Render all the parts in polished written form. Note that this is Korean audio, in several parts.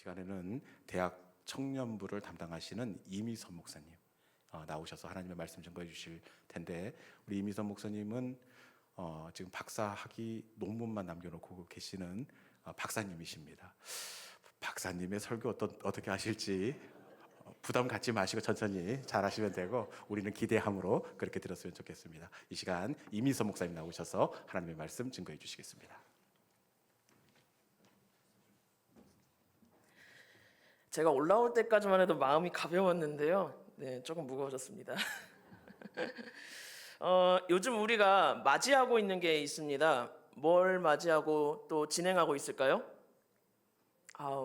시간에는 대학 청년부를 담당하시는 이미선 목사님 나오셔서 하나님의 말씀 증거해 주실 텐데, 우리 이미선 목사님은 지금 박사학위 논문만 남겨놓고 계시는 박사님이십니다. 박사님의 설교 어떻게 하실지 부담 갖지 마시고 천천히 잘 하시면 되고, 우리는 기대함으로 그렇게 들었으면 좋겠습니다. 이 시간 이미선 목사님 나오셔서 하나님의 말씀 증거해 주시겠습니다. 제가 올라올 때까지만 해도 마음이 가벼웠는데요. 네, 조금 무거워졌습니다. 요즘 우리가 맞이하고 있는 게 있습니다. 뭘 맞이하고 또 진행하고 있을까요?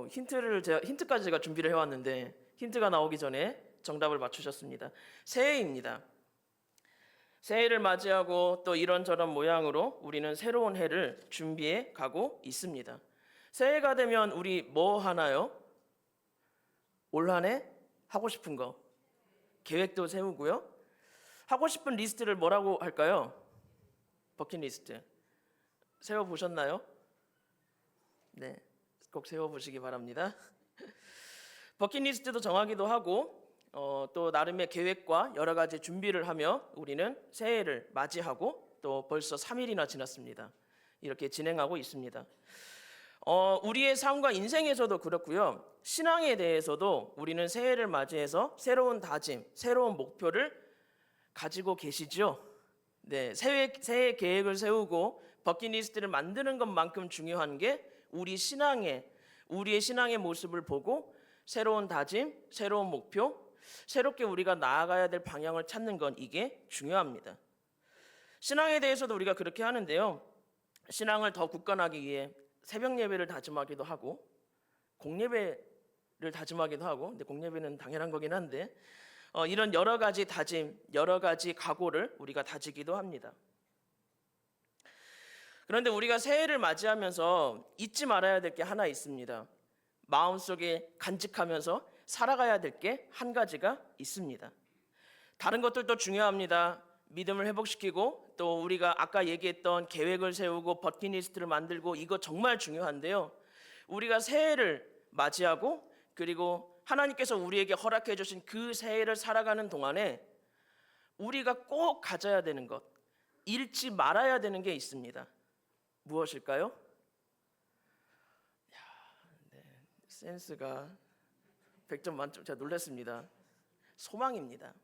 힌트까지 제가 준비를 해왔는데 힌트가 나오기 전에 정답을 맞추셨습니다. 새해입니다. 새해를 맞이하고 또 이런저런 모양으로 우리는 새로운 해를 준비해 가고 있습니다. 새해가 되면 우리 뭐 하나요? 올 한 해 하고 싶은 거, 계획도 세우고요. 하고 싶은 리스트를 뭐라고 할까요? 버킷리스트. 세워보셨나요? 네, 꼭 세워보시기 바랍니다. 버킷리스트도 정하기도 하고 또 나름의 계획과 여러 가지 준비를 하며 우리는 새해를 맞이하고 또 벌써 3일이나 지났습니다. 이렇게 진행하고 있습니다. 우리의 삶과 인생에서도 그렇고요. 신앙에 대해서도 우리는 새해를 맞이해서 새로운 다짐, 새로운 목표를 가지고 계시죠. 네, 새해 계획을 세우고 버킷리스트를 만드는 것만큼 중요한 게 우리의 신앙의 모습을 보고 새로운 다짐, 새로운 목표, 새롭게 우리가 나아가야 될 방향을 찾는 건 이게 중요합니다. 신앙에 대해서도 우리가 그렇게 하는데요. 신앙을 더 굳건하기 위해 새벽 예배를 다짐하기도 하고 공예배를 다짐하기도 하고, 근데 공예배는 당연한 거긴 한데 이런 여러 가지 다짐, 여러 가지 각오를 우리가 다지기도 합니다. 그런데 우리가 새해를 맞이하면서 잊지 말아야 될 게 하나 있습니다. 마음속에 간직하면서 살아가야 될 게 한 가지가 있습니다. 다른 것들도 중요합니다. 믿음을 회복시키고 또 우리가 아까 얘기했던 계획을 세우고 버킷리스트를 만들고, 이거 정말 중요한데요. 우리가 새해를 맞이하고 그리고 하나님께서 우리에게 허락해 주신 그 새해를 살아가는 동안에 우리가 꼭 가져야 되는 것, 잃지 말아야 되는 게 있습니다. 무엇일까요? 센스가 100점 만점. 제가 놀랐습니다. 소망입니다.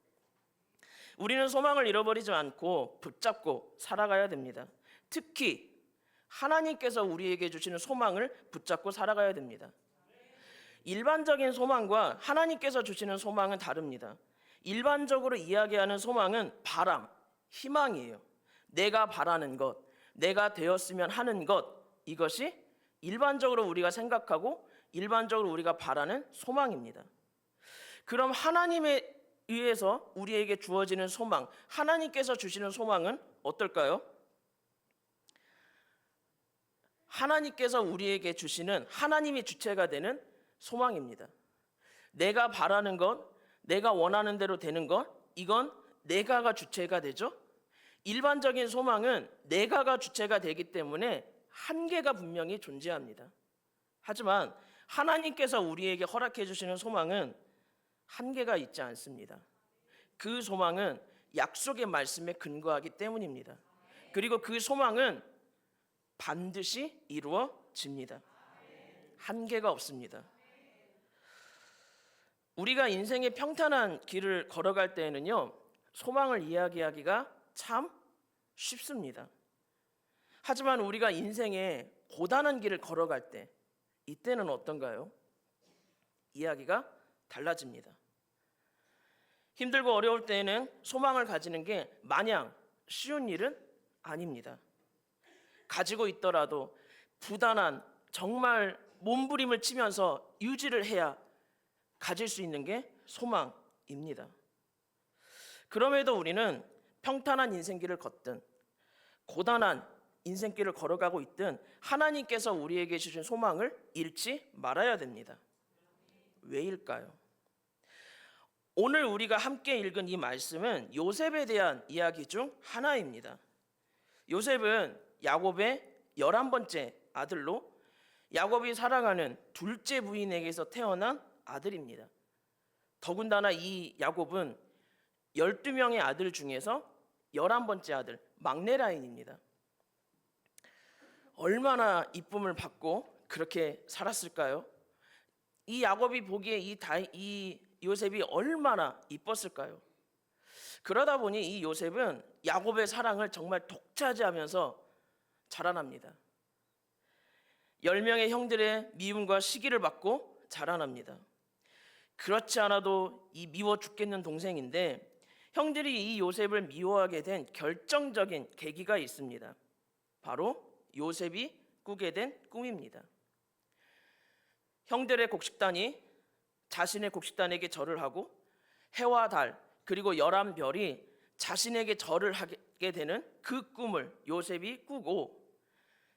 우리는 소망을 잃어버리지 않고 붙잡고 살아가야 됩니다. 특히 하나님께서 우리에게 주시는 소망을 붙잡고 살아가야 됩니다. 일반적인 소망과 하나님께서 주시는 소망은 다릅니다. 일반적으로 이야기하는 소망은 바람, 희망이에요. 내가 바라는 것, 내가 되었으면 하는 것, 이것이 일반적으로 우리가 생각하고 일반적으로 우리가 바라는 소망입니다. 그럼 하나님에 의해서 우리에게 주어지는 소망, 하나님께서 주시는 소망은 어떨까요? 하나님께서 우리에게 주시는, 하나님이 주체가 되는 소망입니다. 내가 바라는 것, 내가 원하는 대로 되는 것, 이건 내가가 주체가 되죠. 일반적인 소망은 내가가 주체가 되기 때문에 한계가 분명히 존재합니다. 하지만 하나님께서 우리에게 허락해 주시는 소망은 한계가 있지 않습니다. 그 소망은 약속의 말씀에 근거하기 때문입니다. 그리고 그 소망은 반드시 이루어집니다. 한계가 없습니다. 우리가 인생의 평탄한 길을 걸어갈 때에는요, 소망을 이야기하기가 참 쉽습니다. 하지만 우리가 인생의 고단한 길을 걸어갈 때, 이때는 어떤가요? 이야기가 달라집니다. 힘들고 어려울 때에는 소망을 가지는 게 마냥 쉬운 일은 아닙니다. 가지고 있더라도 부단한, 정말 몸부림을 치면서 유지를 해야 가질 수 있는 게 소망입니다. 그럼에도 우리는 평탄한 인생길을 걷든 고단한 인생길을 걸어가고 있든 하나님께서 우리에게 주신 소망을 잃지 말아야 됩니다. 왜일까요? 오늘 우리가 함께 읽은 이 말씀은 요셉에 대한 이야기 중 하나입니다. 요셉은 야곱의 11번째 아들로 야곱이 사랑하는 둘째 부인에게서 태어난 아들입니다. 더군다나 이 야곱은 12명의 아들 중에서 11번째 아들, 막내 라인입니다. 얼마나 이쁨을 받고 그렇게 살았을까요? 이 야곱이 보기에 이 요셉이 얼마나 이뻤을까요? 그러다 보니 이 요셉은 야곱의 사랑을 정말 독차지하면서 자라납니다. 10명의 형들의 미움과 시기를 받고 자라납니다. 그렇지 않아도 이 미워 죽겠는 동생인데 형들이 이 요셉을 미워하게 된 결정적인 계기가 있습니다. 바로 요셉이 꾸게 된 꿈입니다. 형들의 곡식단이 자신의 곡식단에게 절을 하고 해와 달 그리고 11별이 자신에게 절을 하게 되는 그 꿈을 요셉이 꾸고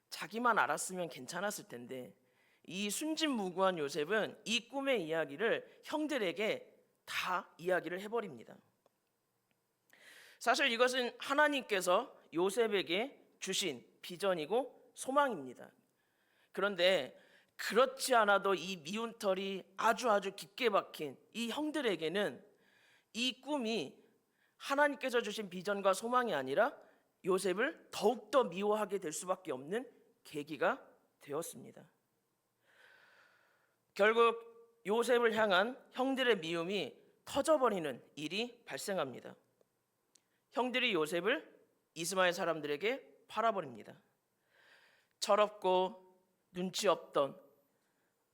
자기만 알았으면 괜찮았을 텐데 이 순진무구한 요셉은 이 꿈의 이야기를 형들에게 다 이야기를 해버립니다. 사실 이것은 하나님께서 요셉에게 주신 비전이고 소망입니다. 그런데 그렇지 않아도 이 미운 털이 아주 깊게 박힌 이 형들에게는 이 꿈이 하나님께서 주신 비전과 소망이 아니라 요셉을 더욱더 미워하게 될 수밖에 없는 계기가 되었습니다. 결국 요셉을 향한 형들의 미움이 터져버리는 일이 발생합니다. 형들이 요셉을 이스마엘 사람들에게 팔아버립니다. 철없고 눈치 없던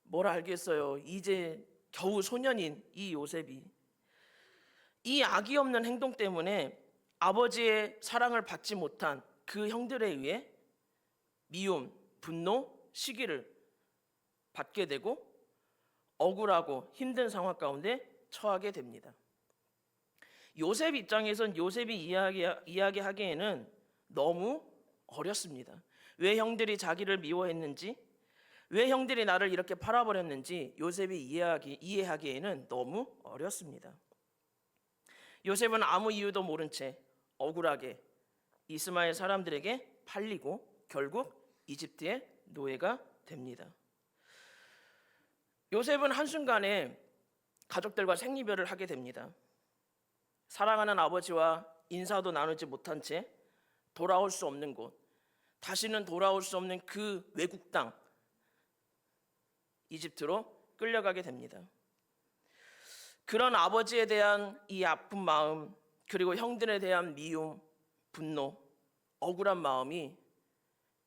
뭘 알겠어요. 이제 겨우 소년인 이 요셉이 이 악이 없는 행동 때문에 아버지의 사랑을 받지 못한 그 형들에 의해 미움, 분노, 시기를 받게 되고 억울하고 힘든 상황 가운데 처하게 됩니다. 요셉 입장에선 요셉이 이야기하기에는 너무 어렵습니다. 왜 형들이 자기를 미워했는지, 왜 형들이 나를 이렇게 팔아버렸는지 요셉이 이해하기에는 너무 어렵습니다. 요셉은 아무 이유도 모른 채 억울하게 이스마엘 사람들에게 팔리고 결국 이집트의 노예가 됩니다. 요셉은 한순간에 가족들과 생이별을 하게 됩니다. 사랑하는 아버지와 인사도 나누지 못한 채 돌아올 수 없는 곳, 다시는 돌아올 수 없는 그 외국 땅 이집트로 끌려가게 됩니다. 그런 아버지에 대한 이 아픈 마음, 그리고 형들에 대한 미움, 분노, 억울한 마음이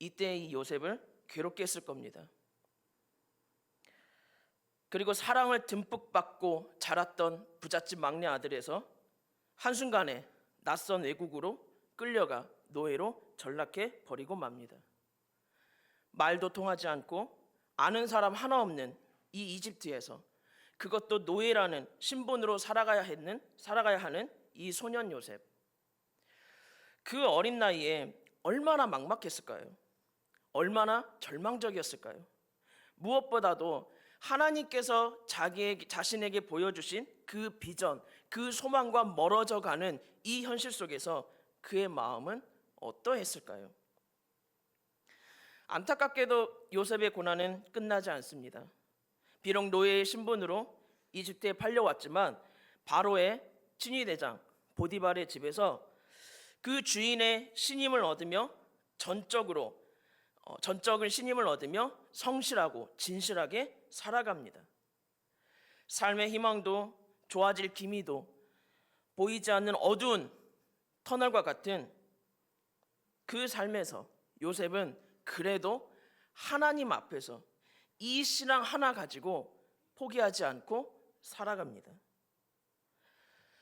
이때 이 요셉을 괴롭게 했을 겁니다. 그리고 사랑을 듬뿍 받고 자랐던 부잣집 막내 아들에서 한순간에 낯선 외국으로 끌려가 노예로 전락해 버리고 맙니다. 말도 통하지 않고 아는 사람 하나 없는 이 이집트에서 그것도 노예라는 신분으로 살아가야 하는 이 소년 요셉. 그 어린 나이에 얼마나 막막했을까요? 얼마나 절망적이었을까요? 무엇보다도 하나님께서 자신에게 보여주신 그 비전, 그 소망과 멀어져 가는 이 현실 속에서 그의 마음은 어떠했을까요? 안타깝게도 요셉의 고난은 끝나지 않습니다. 비록 노예의 신분으로 이집트에 팔려왔지만 바로의 친위대장 보디발의 집에서 그 주인의 신임을 얻으며 전적인 신임을 얻으며 성실하고 진실하게 살아갑니다. 삶의 희망도 좋아질 기미도 보이지 않는 어두운 터널과 같은 그 삶에서 요셉은 그래도 하나님 앞에서 이 신앙 하나 가지고 포기하지 않고 살아갑니다.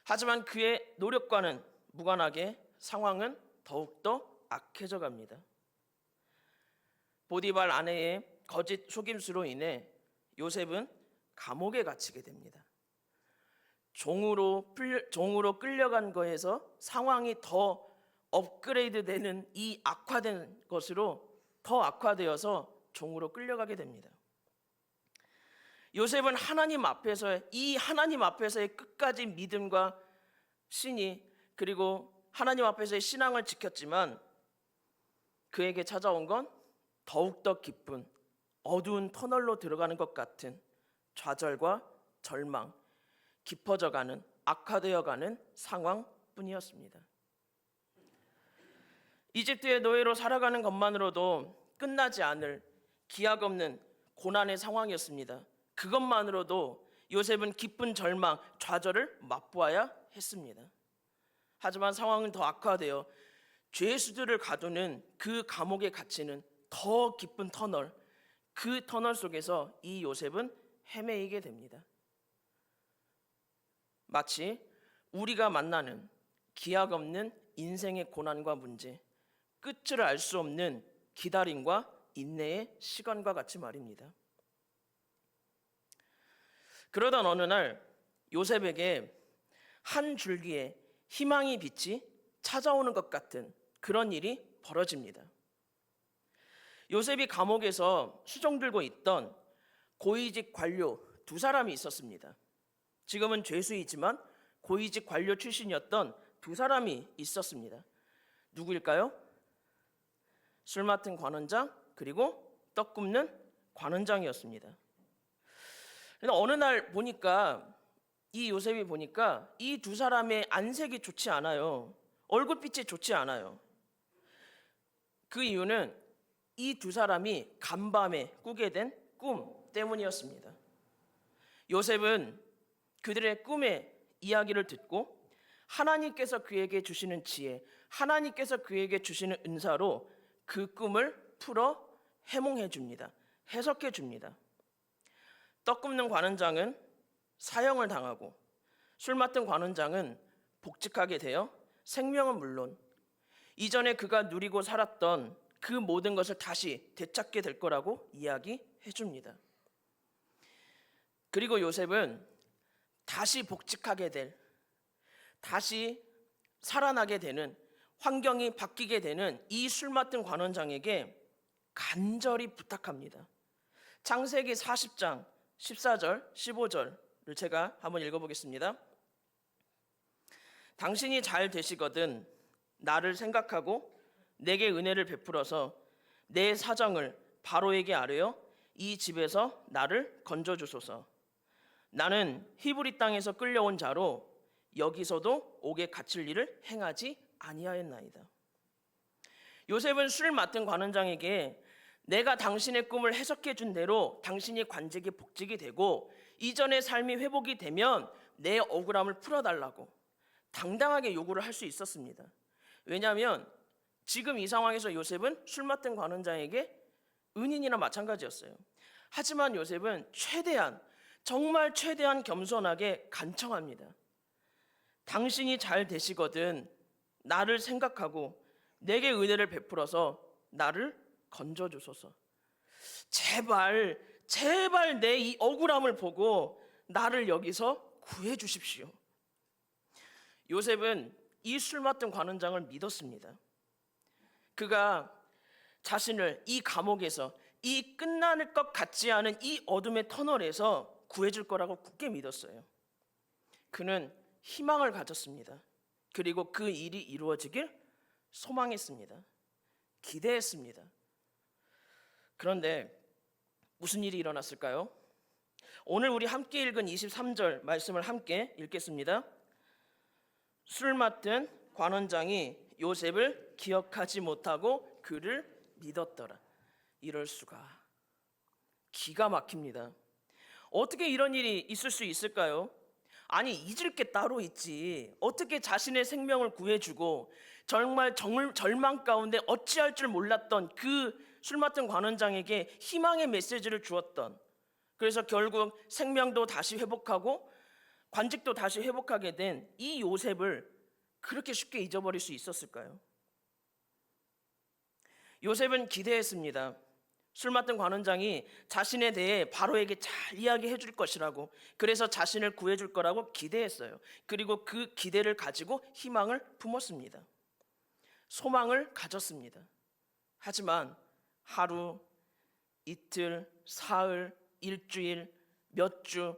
하지만 그의 노력과는 무관하게 상황은 더욱더 악해져 갑니다. 보디발 아내의 거짓 속임수로 인해 요셉은 감옥에 갇히게 됩니다. 종으로 끌려간 거에서 상황이 더 업그레이드 되는 이 악화된 것으로 더 악화되어서 종으로 끌려가게 됩니다. 요셉은 하나님 앞에서의 끝까지 믿음과 신이 그리고 하나님 앞에서의 신앙을 지켰지만 그에게 찾아온 건 더욱더 깊은 어두운 터널로 들어가는 것 같은 좌절과 절망, 깊어져가는, 악화되어가는 상황뿐이었습니다. 이집트의 노예로 살아가는 것만으로도 끝나지 않을 기약 없는 고난의 상황이었습니다. 그것만으로도 요셉은 깊은 절망, 좌절을 맛보아야 했습니다. 하지만 상황은 더 악화되어 죄수들을 가두는 그 감옥에 갇히는 더 깊은 터널, 그 터널 속에서 이 요셉은 헤매이게 됩니다. 마치 우리가 만나는 기약 없는 인생의 고난과 문제, 끝을 알 수 없는 기다림과 인내의 시간과 같이 말입니다. 그러던 어느 날 요셉에게 한 줄기의 희망의 빛이 찾아오는 것 같은 그런 일이 벌어집니다. 요셉이 감옥에서 수종들고 있던 고위직 관료 두 사람이 있었습니다. 지금은 죄수이지만 고위직 관료 출신이었던 두 사람이 있었습니다. 누구일까요? 술 맡은 관원장 그리고 떡 굽는 관원장이었습니다. 그런데 어느 날 보니까 이 요셉이 보니까 이 두 사람의 안색이 좋지 않아요. 얼굴빛이 좋지 않아요. 그 이유는 이 두 사람이 간밤에 꾸게 된 꿈 때문이었습니다. 요셉은 그들의 꿈의 이야기를 듣고 하나님께서 그에게 주시는 지혜, 하나님께서 그에게 주시는 은사로 그 꿈을 풀어 해몽해 줍니다. 해석해 줍니다. 떡 굽는 관원장은 사형을 당하고 술 맡은 관원장은 복직하게 되어 생명은 물론 이전에 그가 누리고 살았던 그 모든 것을 다시 되찾게 될 거라고 이야기해 줍니다. 그리고 요셉은 다시 복직하게 될, 다시 살아나게 되는, 환경이 바뀌게 되는 이 술 맡은 관원장에게 간절히 부탁합니다. 창세기 40장 14절, 15절을 제가 한번 읽어보겠습니다. 당신이 잘 되시거든 나를 생각하고 내게 은혜를 베풀어서 내 사정을 바로에게 아뢰어 이 집에서 나를 건져주소서. 나는 히브리 땅에서 끌려온 자로 여기서도 옥에 갇힐 일을 행하지 아니하였나이다. 요셉은 술 맡은 관원장에게 내가 당신의 꿈을 해석해 준 대로 당신이 관직이 복직이 되고 이전의 삶이 회복이 되면 내 억울함을 풀어달라고 당당하게 요구를 할 수 있었습니다. 왜냐하면 지금 이 상황에서 요셉은 술 맡은 관원장에게 은인이나 마찬가지였어요. 하지만 요셉은 최대한, 정말 최대한 겸손하게 간청합니다. 당신이 잘 되시거든 나를 생각하고 내게 은혜를 베풀어서 나를 건져주소서. 제발 내 이 억울함을 보고 나를 여기서 구해 주십시오. 요셉은 이 술 맡은 관원장을 믿었습니다. 그가 자신을 이 감옥에서, 이 끝날 것 같지 않은 이 어둠의 터널에서 구해줄 거라고 굳게 믿었어요. 그는 희망을 가졌습니다. 그리고 그 일이 이루어지길 소망했습니다. 기대했습니다. 그런데 무슨 일이 일어났을까요? 오늘 우리 함께 읽은 23절 말씀을 함께 읽겠습니다. 술 맡은 관원장이 요셉을 기억하지 못하고 그를 믿었더라. 이럴 수가. 기가 막힙니다. 어떻게 이런 일이 있을 수 있을까요? 아니, 잊을 게 따로 있지. 어떻게 자신의 생명을 구해주고 정말 절망 가운데 어찌할 줄 몰랐던 그 술 맡은 관원장에게 희망의 메시지를 주었던, 그래서 결국 생명도 다시 회복하고 관직도 다시 회복하게 된 이 요셉을 그렇게 쉽게 잊어버릴 수 있었을까요? 요셉은 기대했습니다. 술 맡은 관원장이 자신에 대해 바로에게 잘 이야기해 줄 것이라고, 그래서 자신을 구해줄 거라고 기대했어요. 그리고 그 기대를 가지고 희망을 품었습니다. 소망을 가졌습니다. 하지만 하루, 이틀, 사흘, 일주일, 몇 주,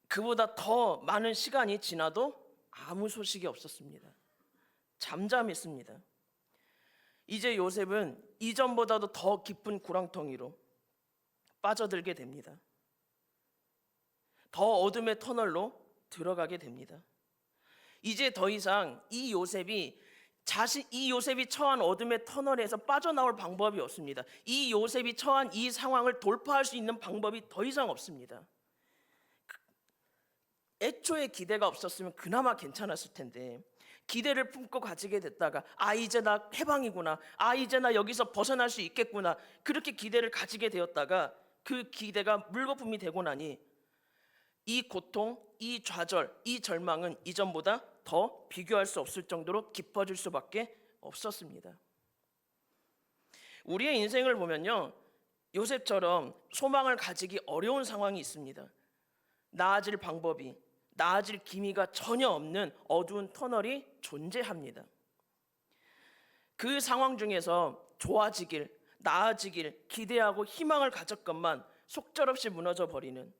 그보다 더 많은 시간이 지나도 아무 소식이 없었습니다. 잠잠했습니다. 이제 요셉은 이전보다도 더 깊은 구렁텅이로, 빠져들게 됩니다. 더 어둠의 터널로 들어가게 됩니다. 이제 더 이상 이 요셉이 처한 어둠의 터널에서 빠져나올 방법이 없습니다. 이 요셉이 처한 이 상황을 돌파할 수 있는 방법이 더 이상 없습니다. 애초에 기대가 없었으면 그나마 괜찮았을 텐데, 기대를 품고 가지게 됐다가 이제 나 해방이구나, 이제 나 여기서 벗어날 수 있겠구나, 그렇게 기대를 가지게 되었다가 그 기대가 물거품이 되고 나니 이 고통, 이 좌절, 이 절망은 이전보다 더 비교할 수 없을 정도로 깊어질 수밖에 없었습니다. 우리의 인생을 보면요, 요셉처럼 소망을 가지기 어려운 상황이 있습니다. 나아질 방법이, 나아질 기미가 전혀 없는 어두운 터널이 존재합니다. 그 상황 중에서 좋아지길, 나아지길 기대하고 희망을 가졌건만 속절없이 무너져 버리는,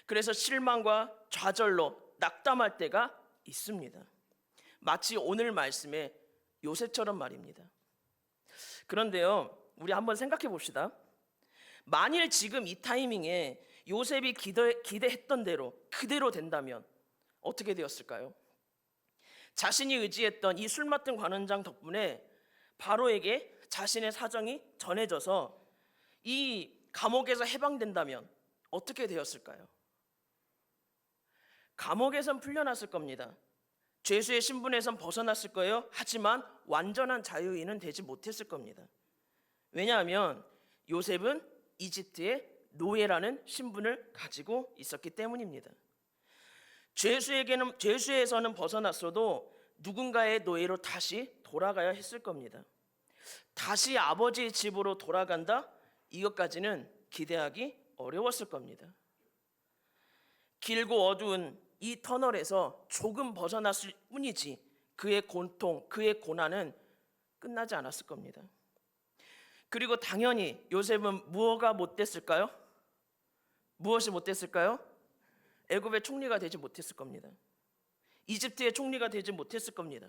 그래서 실망과 좌절로 낙담할 때가 있습니다. 마치 오늘 말씀의 요셉처럼 말입니다. 그런데요, 우리 한번 생각해 봅시다. 만일 지금 이 타이밍에 요셉이 기대했던 대로 그대로 된다면 어떻게 되었을까요? 자신이 의지했던 이 술 맡은 관원장 덕분에 바로에게 자신의 사정이 전해져서 이 감옥에서 해방된다면 어떻게 되었을까요? 감옥에선 풀려났을 겁니다. 죄수의 신분에선 벗어났을 거예요. 하지만 완전한 자유인은 되지 못했을 겁니다. 왜냐하면 요셉은 이집트의 노예라는 신분을 가지고 있었기 때문입니다. 죄수에서는 벗어났어도 누군가의 노예로 다시 돌아가야 했을 겁니다. 다시 아버지의 집으로 돌아간다? 이것까지는 기대하기 어려웠을 겁니다. 길고 어두운 이 터널에서 조금 벗어났을 뿐이지 그의 고통, 그의 고난은 끝나지 않았을 겁니다. 그리고 당연히 요셉은 무엇가 못됐을까요? 무엇이 못됐을까요? 애굽의 총리가 되지 못했을 겁니다. 이집트의 총리가 되지 못했을 겁니다.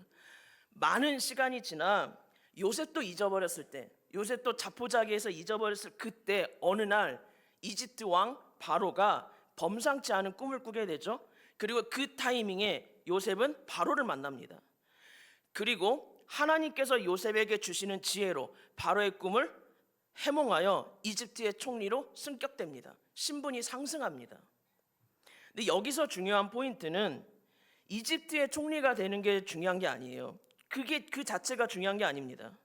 많은 시간이 지나 요셉도 잊어버렸을 때, 요셉도 자포자기해서 잊어버렸을 그때 어느 날 이집트 왕 바로가 범상치 않은 꿈을 꾸게 되죠. 그리고 그 타이밍에 요셉은 바로를 만납니다. 그리고 하나님께서 요셉에게 주시는 지혜로 바로의 꿈을 해몽하여 이집트의 총리로 승격됩니다. 신분이 상승합니다. 근데 여기서 중요한 포인트는 이집트의 총리가 되는 게 중요한 게 아니에요. 그 자체가 중요한 게 아닙니다.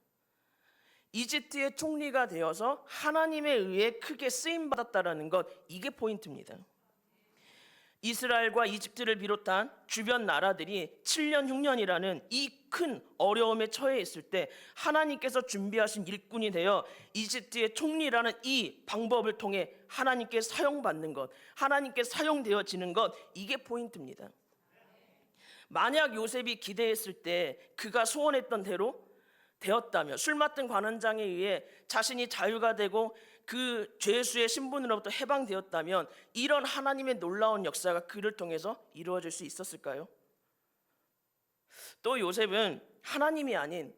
이집트의 총리가 되어서 하나님에 의해 크게 쓰임 받았다라는 것, 이게 포인트입니다. 이스라엘과 이집트를 비롯한 주변 나라들이 7년 흉년이라는 이 큰 어려움에 처해 있을 때 하나님께서 준비하신 일꾼이 되어 이집트의 총리라는 이 방법을 통해 하나님께 사용받는 것, 하나님께 사용되어지는 것, 이게 포인트입니다. 만약 요셉이 기대했을 때 그가 소원했던 대로 되었다면, 술 맡은 관원장에 의해 자신이 자유가 되고 그 죄수의 신분으로부터 해방되었다면 이런 하나님의 놀라운 역사가 그를 통해서 이루어질 수 있었을까요? 또 요셉은 하나님이 아닌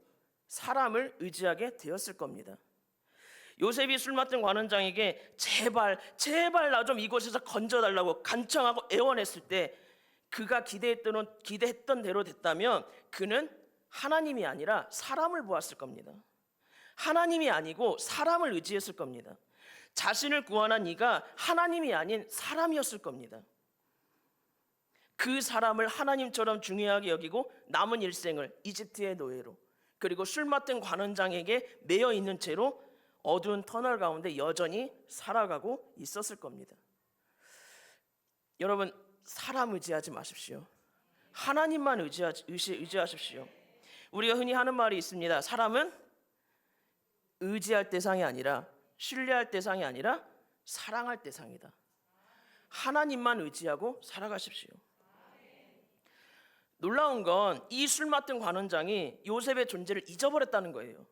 사람을 의지하게 되었을 겁니다. 요셉이 술 맡은 관원장에게 제발 나 좀 이곳에서 건져달라고 간청하고 애원했을 때 그가 기대했던 대로 됐다면 그는 하나님이 아니라 사람을 보았을 겁니다. 하나님이 아니고 사람을 의지했을 겁니다. 자신을 구원한 이가 하나님이 아닌 사람이었을 겁니다. 그 사람을 하나님처럼 중요하게 여기고 남은 일생을 이집트의 노예로, 그리고 술 맡은 관원장에게 매여 있는 채로 어두운 터널 가운데 여전히 살아가고 있었을 겁니다. 여러분, 사람 의지하지 마십시오. 하나님만 의지하십시오. 우리가 흔히 하는 말이 있습니다. 사람은 의지할 대상이 아니라, 신뢰할 대상이 아니라 사랑할 대상이다. 하나님만 의지하고 살아가십시오. 놀라운 건 이 술 맡은 관원장이 요셉의 존재를 잊어버렸다는 거예요.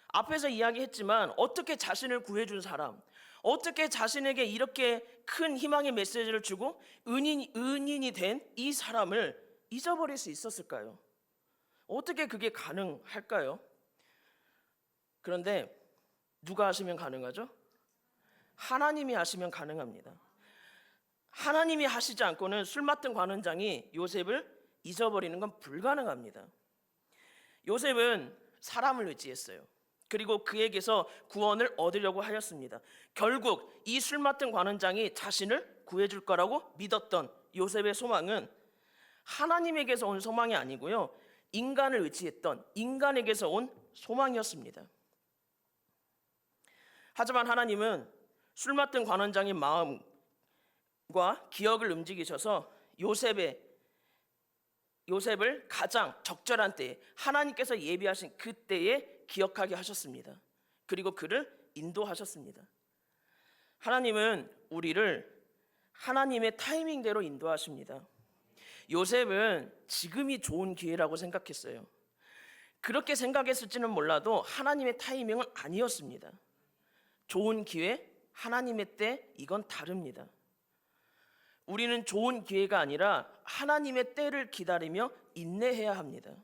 앞에서 이야기했지만 어떻게 자신을 구해준 사람, 어떻게 자신에게 이렇게 큰 희망의 메시지를 주고 은인이 된 이 사람을 잊어버릴 수 있었을까요? 어떻게 그게 가능할까요? 그런데 누가 하시면 가능하죠? 하나님이 하시면 가능합니다. 하나님이 하시지 않고는 술 맡은 관원장이 요셉을 잊어버리는 건 불가능합니다. 요셉은 사람을 의지했어요. 그리고 그에게서 구원을 얻으려고 하였습니다. 결국 이 술 맡은 관원장이 자신을 구해줄 거라고 믿었던 요셉의 소망은 하나님에게서 온 소망이 아니고요, 인간을 의지했던 인간에게서 온 소망이었습니다. 하지만 하나님은 술 맡은 관원장의 마음과 기억을 움직이셔서 요셉을 가장 적절한 때에, 하나님께서 예비하신 그때에 기억하게 하셨습니다. 그리고 그를 인도하셨습니다. 하나님은 우리를 하나님의 타이밍대로 인도하십니다. 요셉은 지금이 좋은 기회라고 생각했어요. 그렇게 생각했을지는 몰라도 하나님의 타이밍은 아니었습니다. 좋은 기회, 하나님의 때, 이건 다릅니다. 우리는 좋은 기회가 아니라 하나님의 때를 기다리며 인내해야 합니다.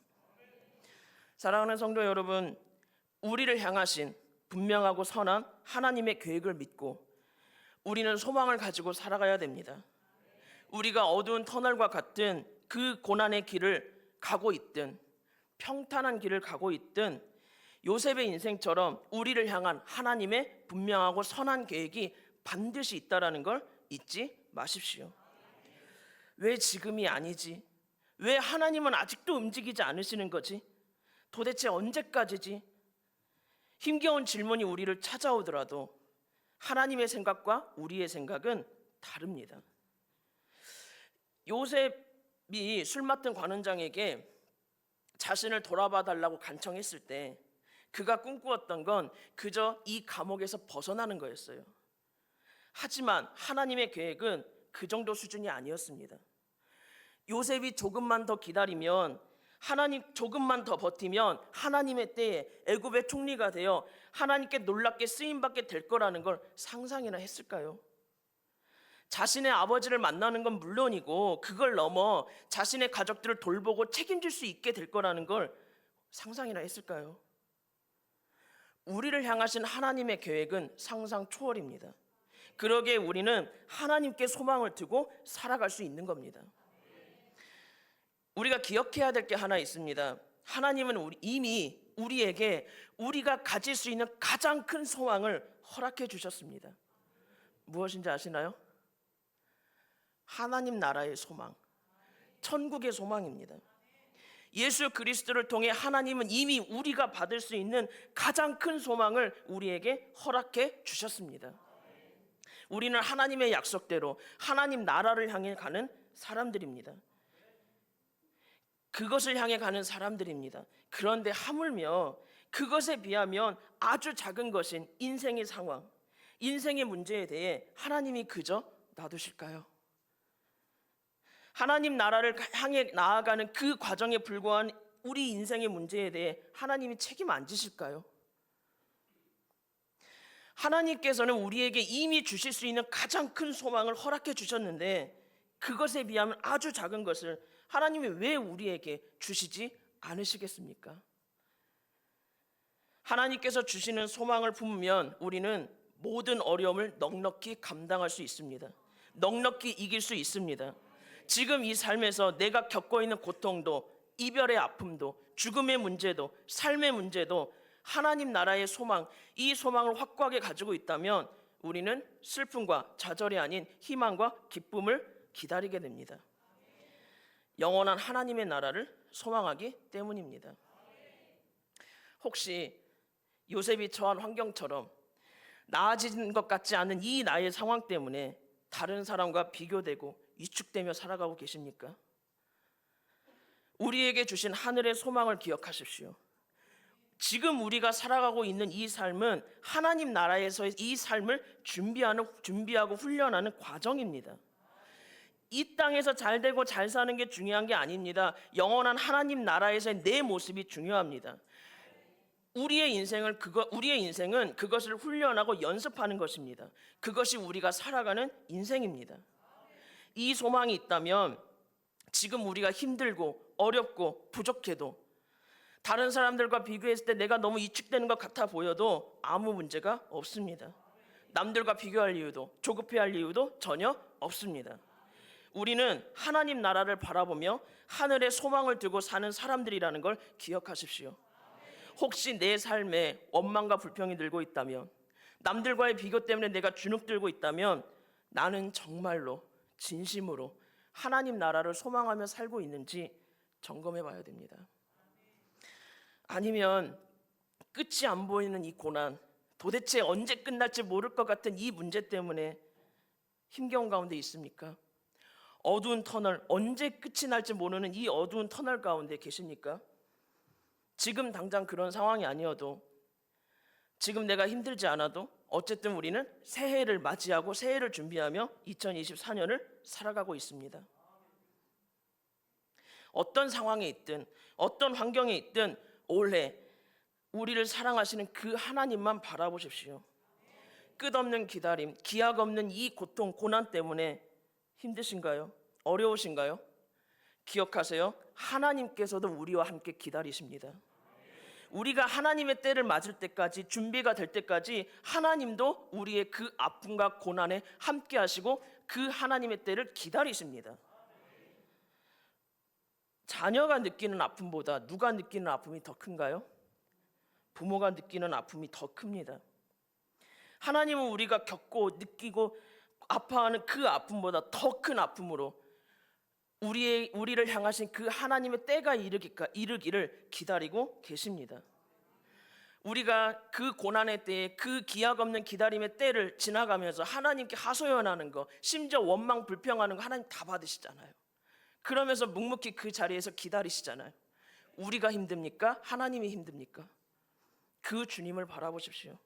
사랑하는 성도 여러분, 우리를 향하신 분명하고 선한 하나님의 계획을 믿고 우리는 소망을 가지고 살아가야 됩니다. 우리가 어두운 터널과 같은 그 고난의 길을 가고 있든 평탄한 길을 가고 있든 요셉의 인생처럼 우리를 향한 하나님의 분명하고 선한 계획이 반드시 있다라는 걸 잊지 마십시오. 왜 지금이 아니지? 왜 하나님은 아직도 움직이지 않으시는 거지? 도대체 언제까지지? 힘겨운 질문이 우리를 찾아오더라도 하나님의 생각과 우리의 생각은 다릅니다. 요셉이 술 맡은 관원장에게 자신을 돌아봐 달라고 간청했을 때 그가 꿈꾸었던 건 그저 이 감옥에서 벗어나는 거였어요. 하지만 하나님의 계획은 그 정도 수준이 아니었습니다. 요셉이 조금만 더 기다리면, 조금만 더 버티면 하나님의 때에 애굽의 총리가 되어 하나님께 놀랍게 쓰임받게 될 거라는 걸 상상이나 했을까요? 자신의 아버지를 만나는 건 물론이고 그걸 넘어 자신의 가족들을 돌보고 책임질 수 있게 될 거라는 걸 상상이나 했을까요? 우리를 향하신 하나님의 계획은 상상 초월입니다. 그러기에 우리는 하나님께 소망을 두고 살아갈 수 있는 겁니다. 우리가 기억해야 될 게 하나 있습니다. 하나님은 이미 우리에게 우리가 가질 수 있는 가장 큰 소망을 허락해 주셨습니다. 무엇인지 아시나요? 하나님 나라의 소망, 천국의 소망입니다. 예수 그리스도를 통해 하나님은 이미 우리가 받을 수 있는 가장 큰 소망을 우리에게 허락해 주셨습니다. 우리는 하나님의 약속대로 하나님 나라를 향해 가는 사람들입니다. 그것을 향해 가는 사람들입니다. 그런데 하물며 그것에 비하면 아주 작은 것인 인생의 상황, 인생의 문제에 대해 하나님이 그저 놔두실까요? 하나님 나라를 향해 나아가는 그 과정에 불과한 우리 인생의 문제에 대해 하나님이 책임 안 지실까요? 하나님께서는 우리에게 이미 주실 수 있는 가장 큰 소망을 허락해 주셨는데 그것에 비하면 아주 작은 것을 하나님이 왜 우리에게 주시지 않으시겠습니까? 하나님께서 주시는 소망을 품으면 우리는 모든 어려움을 넉넉히 감당할 수 있습니다. 넉넉히 이길 수 있습니다. 지금 이 삶에서 내가 겪고 있는 고통도, 이별의 아픔도, 죽음의 문제도, 삶의 문제도 하나님 나라의 소망, 이 소망을 확고하게 가지고 있다면 우리는 슬픔과 좌절이 아닌 희망과 기쁨을 기다리게 됩니다. 영원한 하나님의 나라를 소망하기 때문입니다. 혹시 요셉이 처한 환경처럼 나아진 것 같지 않은 이 나의 상황 때문에 다른 사람과 비교되고 위축되며 살아가고 계십니까? 우리에게 주신 하늘의 소망을 기억하십시오. 지금 우리가 살아가고 있는 이 삶은 하나님 나라에서의 이 삶을 준비하고 훈련하는 과정입니다. 이 땅에서 잘 되고 잘 사는 게 중요한 게 아닙니다. 영원한 하나님 나라에서의 내 모습이 중요합니다. 우리의 인생은 그것을 훈련하고 연습하는 것입니다. 그것이 우리가 살아가는 인생입니다. 이 소망이 있다면 지금 우리가 힘들고 어렵고 부족해도 다른 사람들과 비교했을 때 내가 너무 위축되는 것 같아 보여도 아무 문제가 없습니다. 남들과 비교할 이유도 조급해할 이유도 전혀 없습니다. 우리는 하나님 나라를 바라보며 하늘의 소망을 두고 사는 사람들이라는 걸 기억하십시오. 혹시 내 삶에 원망과 불평이 들고 있다면, 남들과의 비교 때문에 내가 주눅들고 있다면, 나는 정말로 진심으로 하나님 나라를 소망하며 살고 있는지 점검해 봐야 됩니다. 아니면 끝이 안 보이는 이 고난, 도대체 언제 끝날지 모를 것 같은 이 문제 때문에 힘겨운 가운데 있습니까? 어두운 터널, 언제 끝이 날지 모르는 이 어두운 터널 가운데 계십니까? 지금 당장 그런 상황이 아니어도, 지금 내가 힘들지 않아도 어쨌든 우리는 새해를 맞이하고 새해를 준비하며 2024년을 살아가고 있습니다. 어떤 상황에 있든 어떤 환경에 있든 올해 우리를 사랑하시는 그 하나님만 바라보십시오. 끝없는 기다림, 기약 없는 이 고통, 고난 때문에 힘드신가요? 어려우신가요? 기억하세요. 하나님께서도 우리와 함께 기다리십니다. 우리가 하나님의 때를 맞을 때까지, 준비가 될 때까지 하나님도 우리의 그 아픔과 고난에 함께 하시고 그 하나님의 때를 기다리십니다. 자녀가 느끼는 아픔보다 누가 느끼는 아픔이 더 큰가요? 부모가 느끼는 아픔이 더 큽니다. 하나님은 우리가 겪고 느끼고 아파하는 그 아픔보다 더 큰 아픔으로 우리를 향하신 그 하나님의 때가 이르기를 기다리고 계십니다. 우리가 그 고난의 때에 그 기약 없는 기다림의 때를 지나가면서 하나님께 하소연하는 거, 심지어 원망 불평하는 거 하나님 다 받으시잖아요. 그러면서 묵묵히 그 자리에서 기다리시잖아요. 우리가 힘듭니까? 하나님이 힘듭니까? 그 주님을 바라보십시오.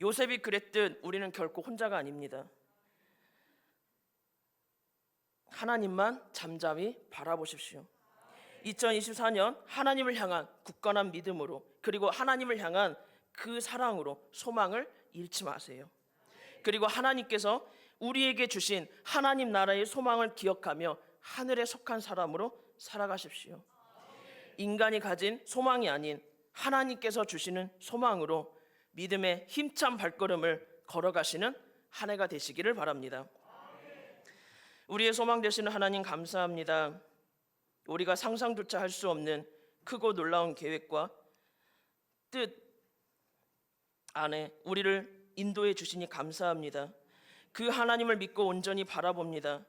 요셉이 그랬듯 우리는 결코 혼자가 아닙니다. 하나님만 잠잠히 바라보십시오. 2024년 하나님을 향한 굳건한 믿음으로, 그리고 하나님을 향한 그 사랑으로 소망을 잃지 마세요. 그리고 하나님께서 우리에게 주신 하나님 나라의 소망을 기억하며 하늘에 속한 사람으로 살아가십시오. 인간이 가진 소망이 아닌 하나님께서 주시는 소망으로 믿음의 힘찬 발걸음을 걸어가시는 한 해가 되시기를 바랍니다. 우리의 소망 되시는 하나님 감사합니다. 우리가 상상조차 할 수 없는 크고 놀라운 계획과 뜻 안에 우리를 인도해 주시니 감사합니다. 그 하나님을 믿고 온전히 바라봅니다.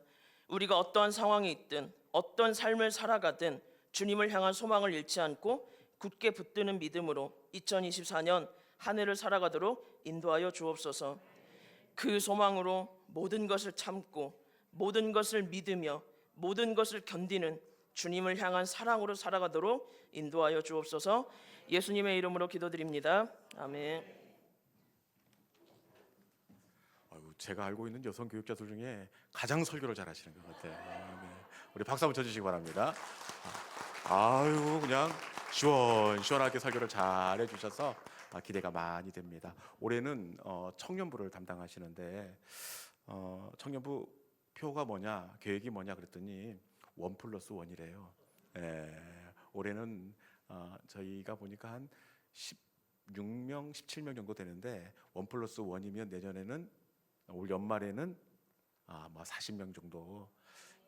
우리가 어떠한 상황에 있든 어떤 삶을 살아가든 주님을 향한 소망을 잃지 않고 굳게 붙드는 믿음으로 2024년 한 해를 살아가도록 인도하여 주옵소서. 그 소망으로 모든 것을 참고 모든 것을 믿으며 모든 것을 견디는 주님을 향한 사랑으로 살아가도록 인도하여 주옵소서. 예수님의 이름으로 기도드립니다. 아멘. 제가 알고 있는 여성 교육자들 중에 가장 설교를 잘하시는 것 같아요. 네. 우리 박수 한번 쳐주시기 바랍니다. 아유, 그냥 시원시원하게 설교를 잘 해주셔서 기대가 많이 됩니다. 올해는 청년부를 담당하시는데 청년부 표가 뭐냐, 계획이 뭐냐 그랬더니 1+1이래요. 올해는 저희가 보니까 한 16명, 17명 정도 되는데 1+1이면 내년에는 올 연말에는 40명 정도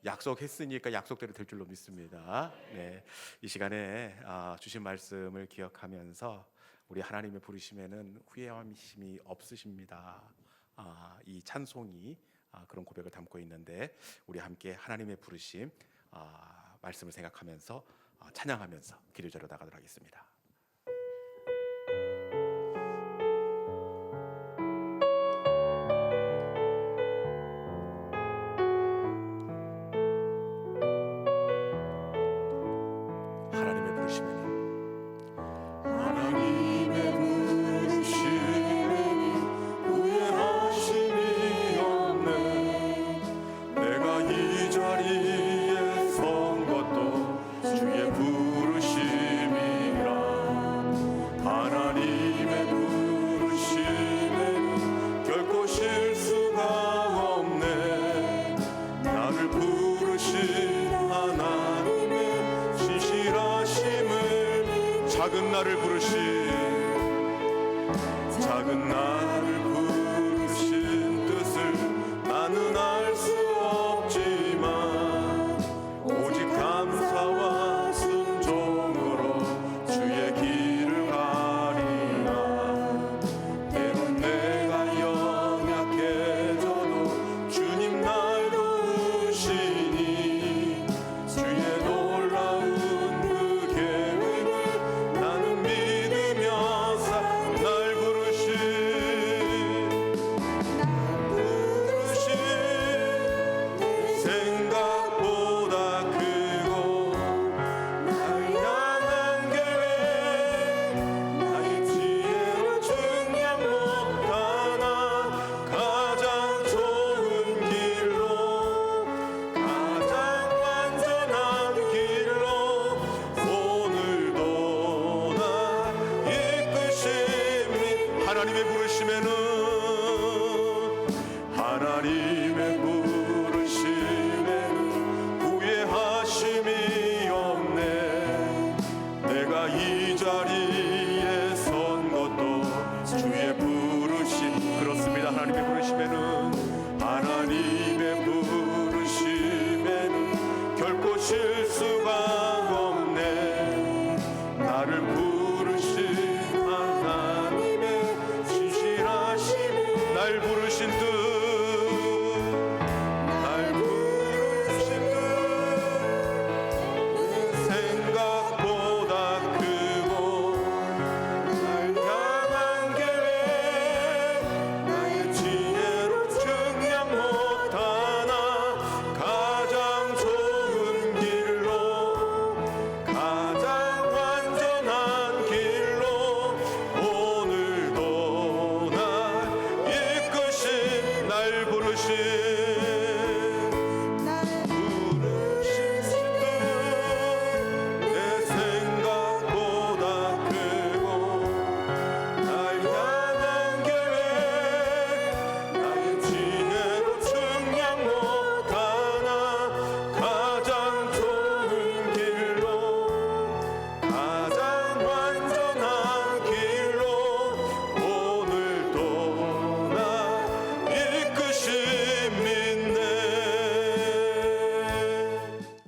약속했으니까 약속대로 될 줄로 믿습니다. 네, 이 시간에 주신 말씀을 기억하면서 우리 하나님의 부르심에는 후회함이 없으십니다. 이 찬송이 그런 고백을 담고 있는데 우리 함께 하나님의 부르심 말씀을 생각하면서 찬양하면서 기도자로 나가도록 하겠습니다. 하나님의 부르심에는 후회하심이 없네. 내가 이 자리에 선 것도 주의 부르심이라. 하나님의 부르심에는 결코 실수가 없네. 나를 부르신 하나님의 신실하심을, 작은 나를 부르신